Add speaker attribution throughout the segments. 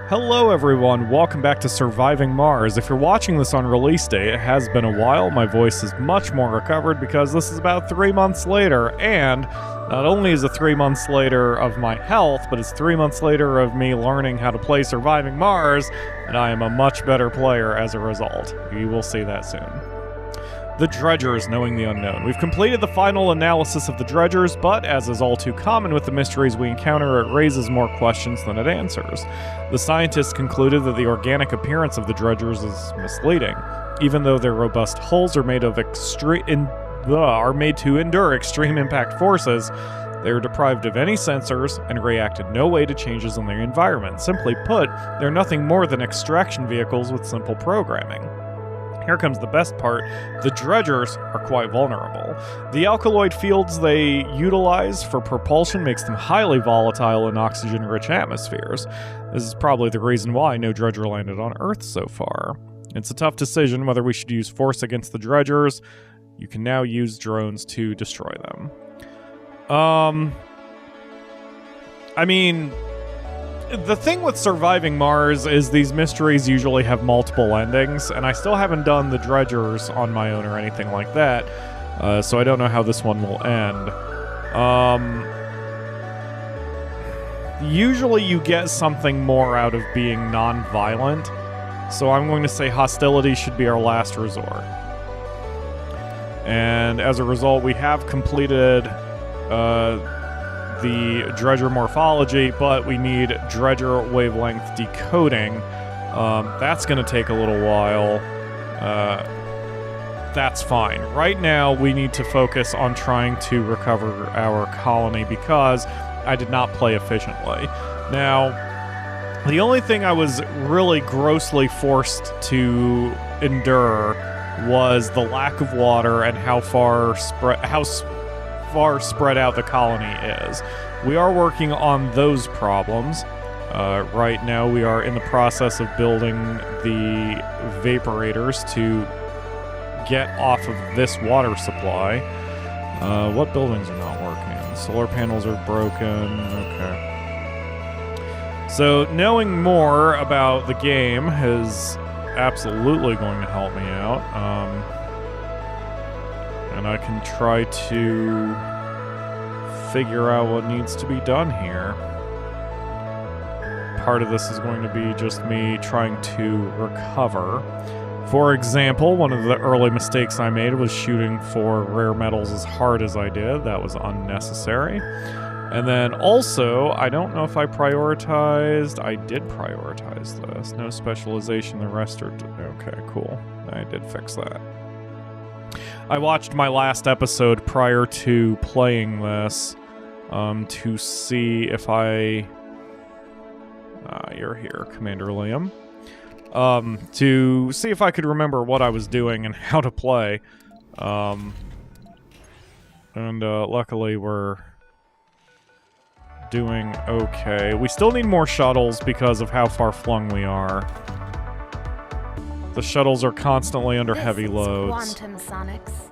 Speaker 1: Hello everyone, welcome back to Surviving Mars. If you're watching this on release day, it has been a while. My voice is much more recovered because this is about 3 months later, and not only is it 3 months later of my health, but it's 3 months later of me learning how to play Surviving Mars, and I am a much better player as a result. You will see that soon. The Dredgers, Knowing the Unknown. We've completed the final analysis of the Dredgers, but as is all too common with the mysteries we encounter, it raises more questions than it answers. The scientists concluded that the organic appearance of the Dredgers is misleading. Even though their robust hulls are made to endure extreme impact forces, they are deprived of any sensors and react in no way to changes in their environment. Simply put, they're nothing more than extraction vehicles with simple programming. Here comes the best part. The Dredgers are quite vulnerable. The alkaloid fields they utilize for propulsion makes them highly volatile in oxygen-rich atmospheres. This is probably the reason why no Dredger landed on Earth so far. It's a tough decision whether we should use force against the Dredgers. You can now use drones to destroy them. The thing with Surviving Mars is these mysteries usually have multiple endings, and I still haven't done the Dredgers on my own or anything like that, so I don't know how this one will end. Usually you get something more out of being non-violent, so I'm going to say hostility should be our last resort. And as a result, we have completed the Dredger morphology, but we need Dredger wavelength decoding. That's going to take a little while. That's fine. Right now, we need to focus on trying to recover our colony because I did not play efficiently. Now, the only thing I was really grossly forced to endure was the lack of water and how far spread out the colony is. We are working on those problems. Right now we are in the process of building the vaporators to get off of this water supply. What buildings are not working? Solar panels are broken. Okay. So knowing more about the game is absolutely going to help me out. And I can try to figure out what needs to be done here. Part of this is going to be just me trying to recover. For example, one of the early mistakes I made was shooting for rare metals as hard as I did. That was unnecessary. And then also, I don't know if I prioritized... I did prioritize this. No specialization, the rest are... Okay, cool. I did fix that. I watched my last episode prior to playing this to see if I... you're here, Commander Liam. To see if I could remember what I was doing and how to play. Luckily we're doing okay. We still need more shuttles because of how far flung we are. The shuttles are constantly under heavy loads.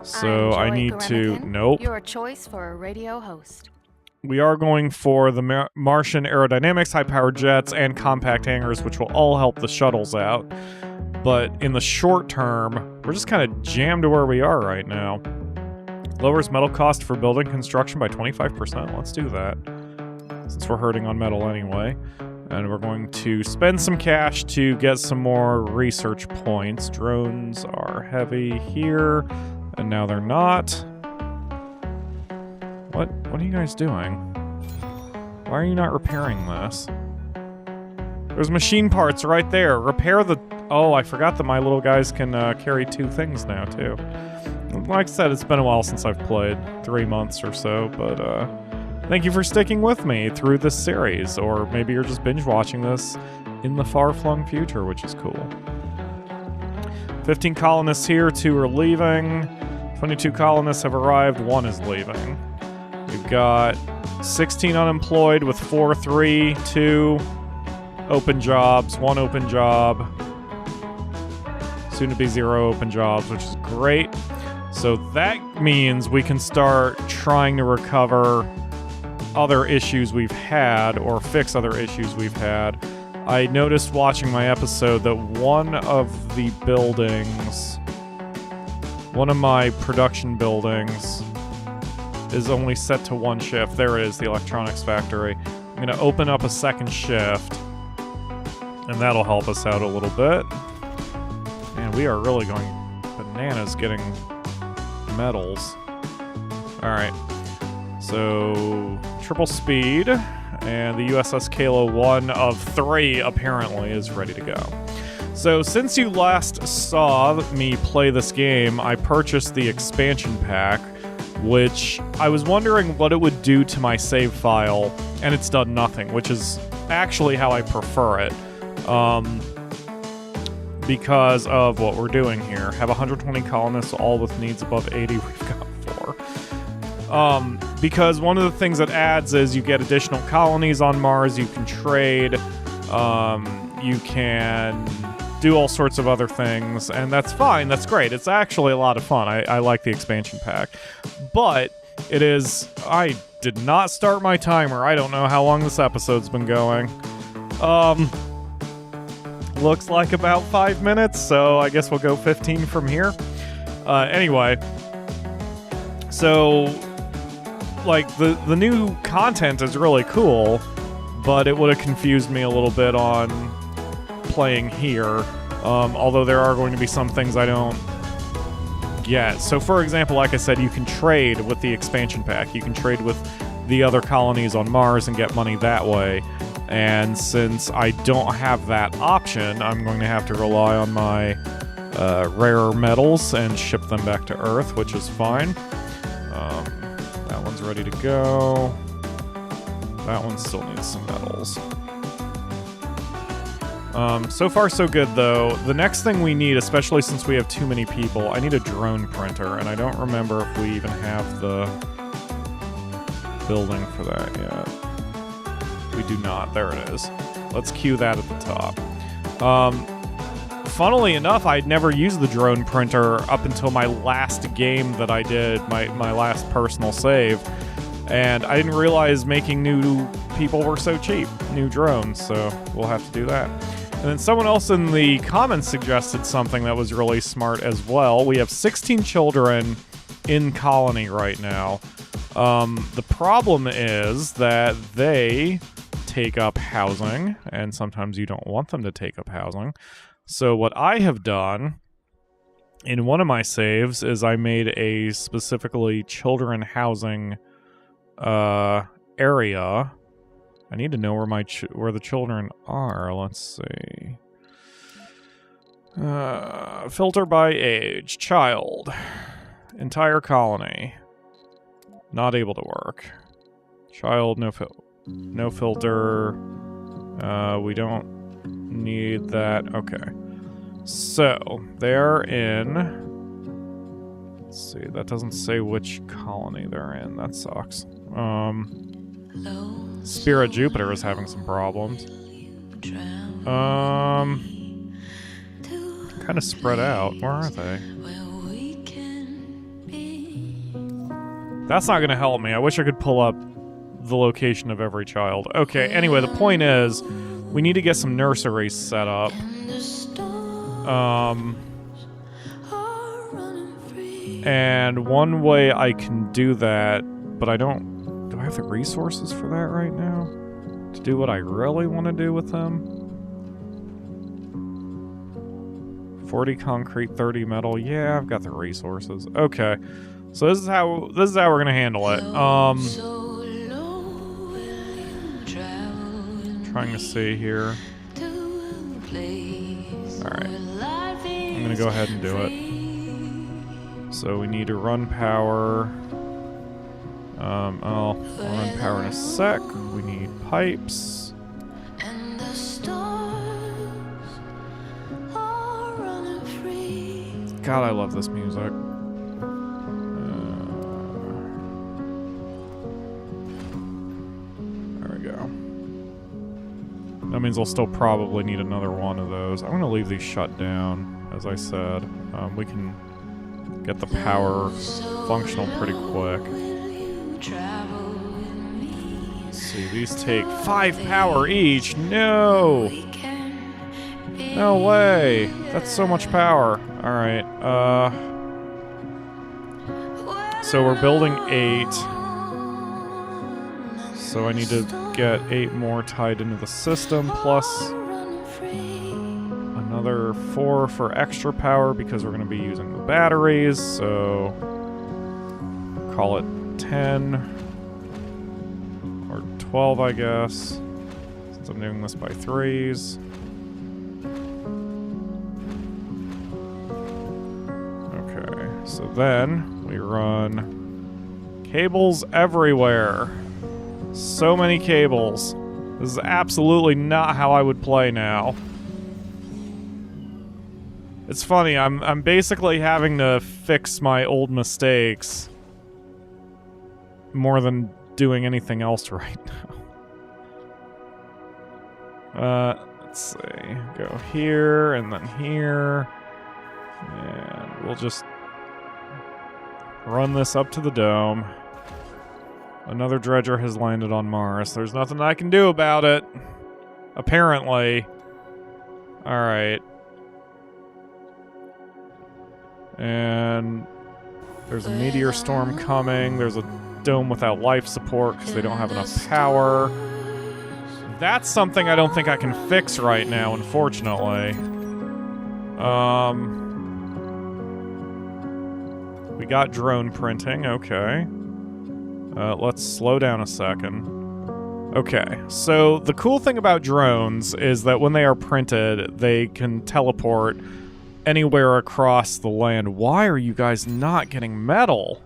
Speaker 1: So I need to... Nope.
Speaker 2: Your choice for a radio host.
Speaker 1: We are going for the Martian aerodynamics, high-powered jets, and compact hangars, which will all help the shuttles out. But in the short term, we're just kind of jammed to where we are right now. Lowers metal cost for building construction by 25%. Let's do that, since we're hurting on metal anyway. And we're going to spend some cash to get some more research points. Drones are heavy here, and now they're not. What are you guys doing? Why are you not repairing this? There's machine parts right there. Repair the... Oh, I forgot that my little guys can carry 2 things now, too. Like I said, it's been a while since I've played. 3 months or so, but thank you for sticking with me through this series. Or maybe you're just binge-watching this in the far-flung future, which is cool. 15 colonists here, 2 are leaving. 22 colonists have arrived, 1 is leaving. We've got 16 unemployed with 3, 2 open jobs, 1 open job. Soon to be 0 open jobs, which is great. So that means we can start trying to recover other issues we've had, or fix other issues we've had. I noticed watching my episode that one of the buildings, one of my production buildings, is only set to one shift. There it is, the electronics factory. I'm going to open up a second shift, and that'll help us out a little bit. Man, we are really going bananas getting metals. Alright, so triple speed, and the USS Kalo, 1 of 3 apparently, is ready to go. So since you last saw me play this game, I purchased the expansion pack, which I was wondering what it would do to my save file, and it's done nothing, which is actually how I prefer it. Because of what we're doing here. Have 120 colonists, all with needs above 80. We've got 4. Because one of the things that adds is you get additional colonies on Mars, you can trade, you can do all sorts of other things, and that's fine, that's great. It's actually a lot of fun. I like the expansion pack. But it is... I did not start my timer. I don't know how long this episode's been going. Looks like about 5 minutes, so I guess we'll go 15 from here. Anyway, so, like, the new content is really cool, but it would have confused me a little bit on playing here, although there are going to be some things I don't get. So, for example, like I said, you can trade with the expansion pack. You can trade with the other colonies on Mars and get money that way. And since I don't have that option, I'm going to have to rely on my rare metals and ship them back to Earth, which is fine. That one's ready to go. That one still needs some metals. So far, so good, though. The next thing we need, especially since we have too many people, I need a drone printer, and I don't remember if we even have the building for that yet. We do not. There it is. Let's cue that at the top. Funnily enough, I'd never used the drone printer up until my last game that I did, my last personal save. And I didn't realize making new people were so cheap. New drones, so we'll have to do that. And then someone else in the comments suggested something that was really smart as well. We have 16 children in colony right now. The problem is that they take up housing, and sometimes you don't want them to take up housing. So what I have done in one of my saves is I made a specifically children housing area. I need to know where where the children are. Let's see. Filter by age. Child. Entire colony. Not able to work. Child, no filter. We don't need that. Okay. So, they're in... Let's see, that doesn't say which colony they're in. That sucks. Spirit Jupiter is having some problems. Kind of spread out. Where are they? That's not going to help me. I wish I could pull up the location of every child. Okay, anyway, the point is, we need to get some nurseries set up. And one way I can do that, but I don't... Do I have the resources for that right now? To do what I really want to do with them? 40 concrete, 30 metal. Yeah, I've got the resources. Okay. So this is how we're gonna handle it. Trying to see here. Alright. I'm gonna go ahead and do it. So we need to run power. I'll run power in a sec. We need pipes. God, I love this music. There we go. That means I'll still probably need another one of those. I'm going to leave these shut down, as I said. We can get the power functional pretty quick. Let's see, these take 5 power each. No! No way! That's so much power. Alright, so we're building 8. So I need to get 8 more tied into the system, plus another 4 for extra power because we're going to be using the batteries, so call it 10 or 12, I guess, since I'm doing this by 3s. Okay, so then we run cables everywhere. So many cables. This is absolutely not how I would play now. It's funny, I'm basically having to fix my old mistakes more than doing anything else right now. Let's see. Go here and then here. And we'll just run this up to the dome. Another dredger has landed on Mars. There's nothing I can do about it. Apparently. Alright. And there's a meteor storm coming. There's a dome without life support because they don't have enough power. That's something I don't think I can fix right now, unfortunately. We got drone printing, okay. Let's slow down a second. Okay, so the cool thing about drones is that when they are printed, they can teleport anywhere across the land. Why are you guys not getting metal?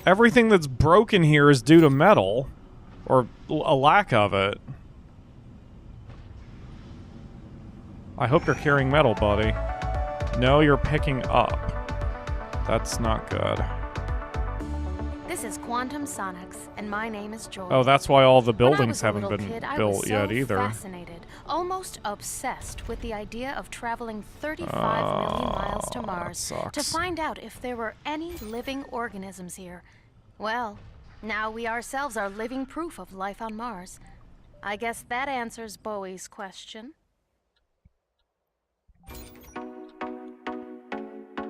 Speaker 1: Everything that's broken here is due to metal. Or a lack of it. I hope you're carrying metal, buddy. No, you're picking up. That's not good.
Speaker 2: This is Quantum Sonics, and my name is Joy.
Speaker 1: Oh, that's why all the buildings
Speaker 2: When I was a
Speaker 1: haven't
Speaker 2: little
Speaker 1: been
Speaker 2: kid,
Speaker 1: built yet either.
Speaker 2: I was so fascinated, almost obsessed with the idea of traveling 35 million miles to Mars to find out if there were any living organisms here. Well, now we ourselves are living proof of life on Mars. I guess that answers Bowie's question.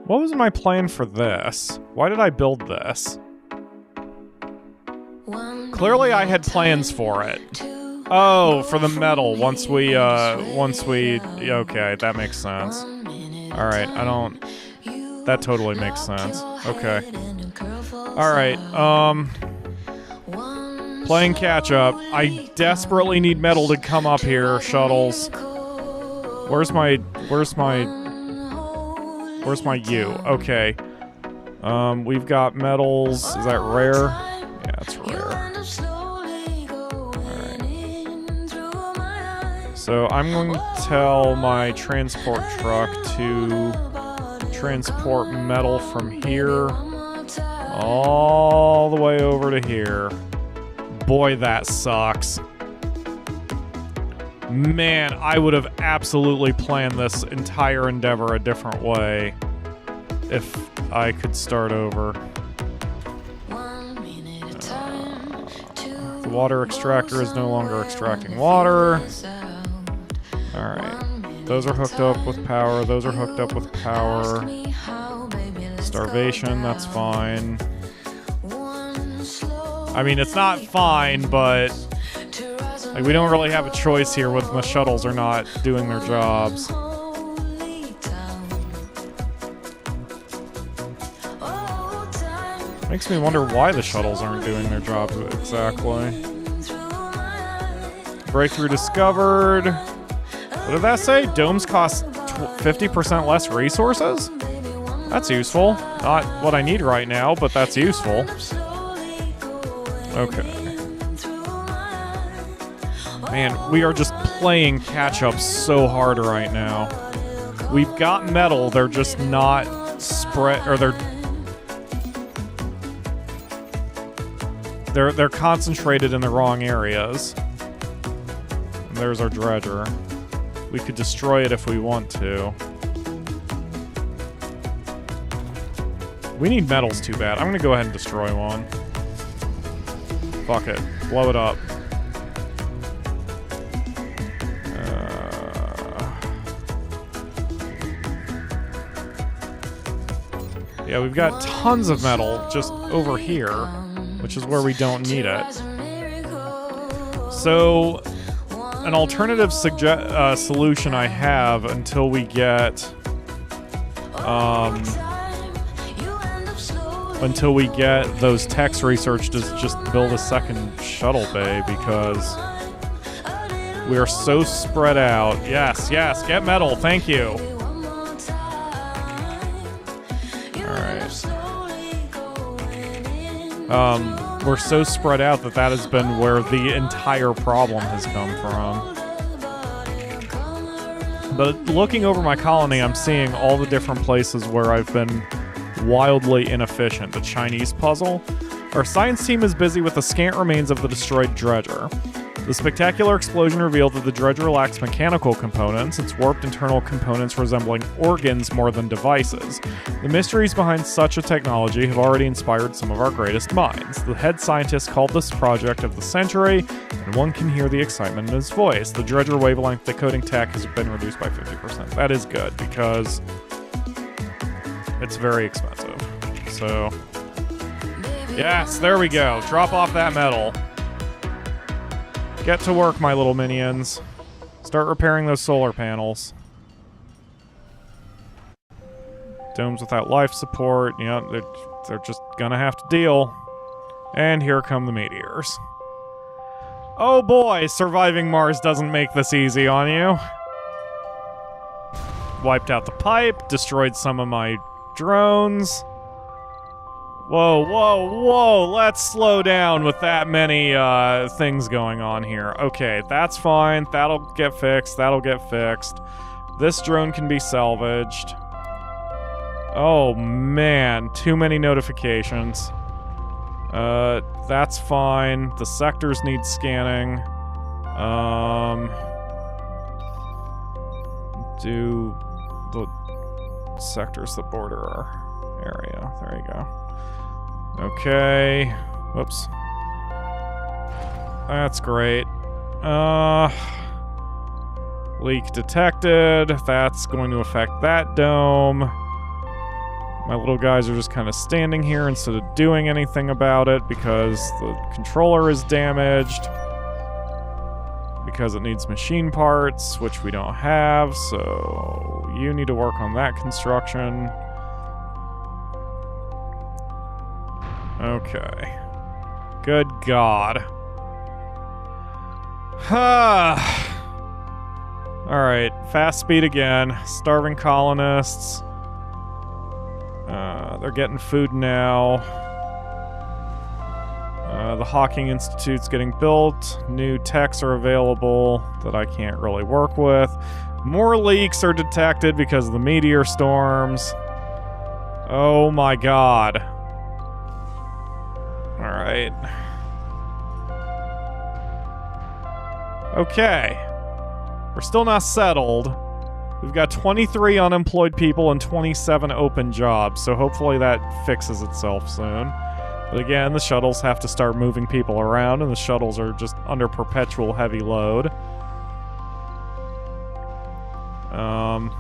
Speaker 1: What was my plan for this? Why did I build this? Clearly I had plans for it. Oh, for the metal, once we, okay, that makes sense. Alright, that totally makes sense. Okay. Alright, playing catch up. I desperately need metal to come up here, shuttles. Where's my U? Okay. We've got metals. Is that rare? Yeah, it's rare. Alright. So I'm going to tell my transport truck to transport metal from here all the way over to here. Boy, that sucks. Man, I would have absolutely planned this entire endeavor a different way if I could start over. The water extractor is no longer extracting water. Alright. Those are hooked up with power. Those are hooked up with power. Starvation, that's fine. I mean, it's not fine, but like, we don't really have a choice here when the shuttles are not doing their jobs. Makes me wonder why the shuttles aren't doing their jobs exactly. Breakthrough discovered. What did that say? Domes cost 50% less resources? That's useful. Not what I need right now, but that's useful. Okay. Man, we are just playing catch-up so hard right now. We've got metal, they're just not spread, or they're concentrated in the wrong areas. And there's our dredger. We could destroy it if we want to. We need metals too bad. I'm gonna go ahead and destroy one. Fuck it. Blow it up. Yeah, we've got tons of metal just over here, which is where we don't need it. So, an alternative solution I have until we get those techs researched is just build a second shuttle bay, because we are so spread out. Yes, yes, get metal, thank you. Alright. We're so spread out that has been where the entire problem has come from. But looking over my colony, I'm seeing all the different places where I've been wildly inefficient. The Chinese puzzle. Our science team is busy with the scant remains of the destroyed dredger. The spectacular explosion revealed that the dredger lacks mechanical components, its warped internal components resembling organs more than devices. The mysteries behind such a technology have already inspired some of our greatest minds. The head scientist called this project of the century, and one can hear the excitement in his voice. The dredger wavelength decoding tech has been reduced by 50%. That is good, because it's very expensive. So, yes, there we go. Drop off that metal. Get to work, my little minions. Start repairing those solar panels. Domes without life support. Yeah, they're just gonna have to deal. And here come the meteors. Oh boy, surviving Mars doesn't make this easy on you. Wiped out the pipe, destroyed some of my drones. Whoa, whoa, whoa, let's slow down with that many things going on here. Okay, that's fine, that'll get fixed, This drone can be salvaged. Oh man, too many notifications. That's fine, the sectors need scanning. Do the sectors that border our area, there you go. Okay. Whoops. That's great. Leak detected. That's going to affect that dome. My little guys are just kind of standing here instead of doing anything about it because the controller is damaged. Because it needs machine parts, which we don't have, so you need to work on that construction. Okay. Good God. Alright, fast speed again. Starving colonists. They're getting food now. The Hawking Institute's getting built. New techs are available that I can't really work with. More leaks are detected because of the meteor storms. Oh my God. Alright. Okay. We're still not settled. We've got 23 unemployed people and 27 open jobs, so hopefully that fixes itself soon. But again, the shuttles have to start moving people around, and the shuttles are just under perpetual heavy load. Man,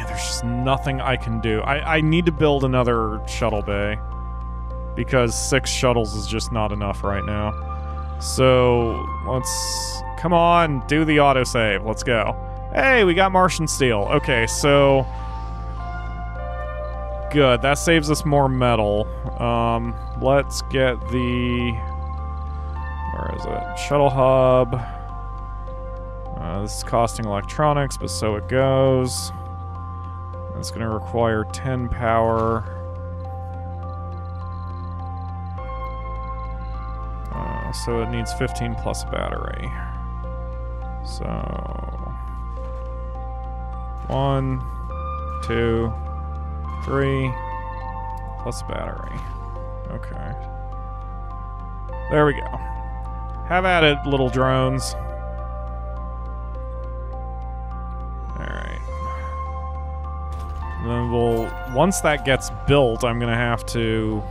Speaker 1: there's just nothing I can do. I need to build another shuttle bay, because 6 shuttles is just not enough right now. So, let's... Come on, do the autosave. Let's go. Hey, we got Martian steel. Okay, so... Good, that saves us more metal. Let's get the... Where is it? Shuttle hub. This is costing electronics, but so it goes. It's going to require 10 power. So it needs 15 plus battery. So... 1, 2, 3, plus battery. Okay. There we go. Have at it, little drones. Alright. Then we'll... Once that gets built, I'm gonna have to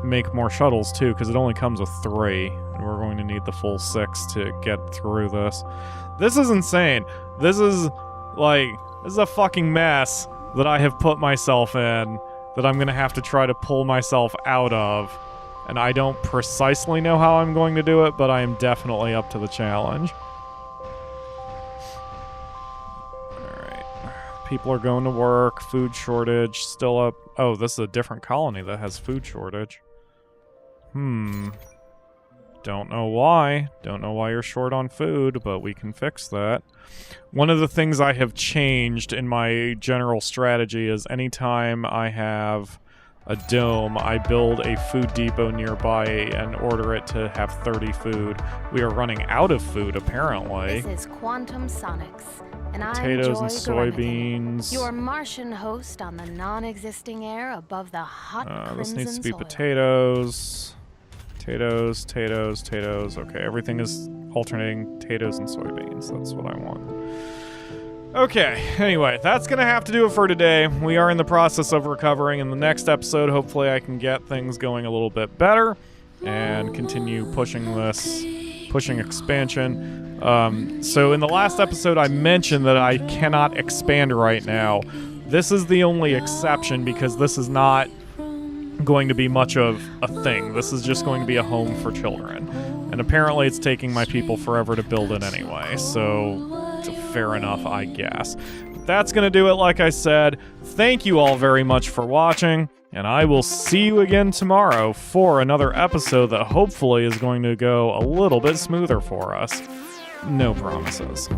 Speaker 1: make more shuttles too, because it only comes with 3. And we're going to need the full 6 to get through this. This is insane. This is, like... This is a fucking mess that I have put myself in that I'm gonna have to try to pull myself out of. And I don't precisely know how I'm going to do it, but I am definitely up to the challenge. Alright. People are going to work. Food shortage. Still up. Oh, this is a different colony that has food shortage. Don't know why. Don't know why you're short on food, but we can fix that. One of the things I have changed in my general strategy is anytime I have a dome, I build a food depot nearby and order it to have 30 food. We are running out of food, apparently.
Speaker 2: This is Quantum Sonics, and
Speaker 1: Potatoes
Speaker 2: I'm
Speaker 1: and
Speaker 2: Joy Goremican,
Speaker 1: soybeans.
Speaker 2: your Martian host on the non-existing air above the hot crimson
Speaker 1: this needs to be
Speaker 2: soil.
Speaker 1: potatoes. Potatoes, potatoes, potatoes. Okay, everything is alternating potatoes and soybeans. That's what I want. Okay, anyway, that's going to have to do it for today. We are in the process of recovering. In the next episode, hopefully I can get things going a little bit better and continue pushing expansion. So in the last episode, I mentioned that I cannot expand right now. This is the only exception because this is not going to be much of a thing. This is just going to be a home for children. And apparently it's taking my people forever to build it anyway, so fair enough, I guess. But that's going to do it, like I said. Thank you all very much for watching, and I will see you again tomorrow for another episode that hopefully is going to go a little bit smoother for us. No promises.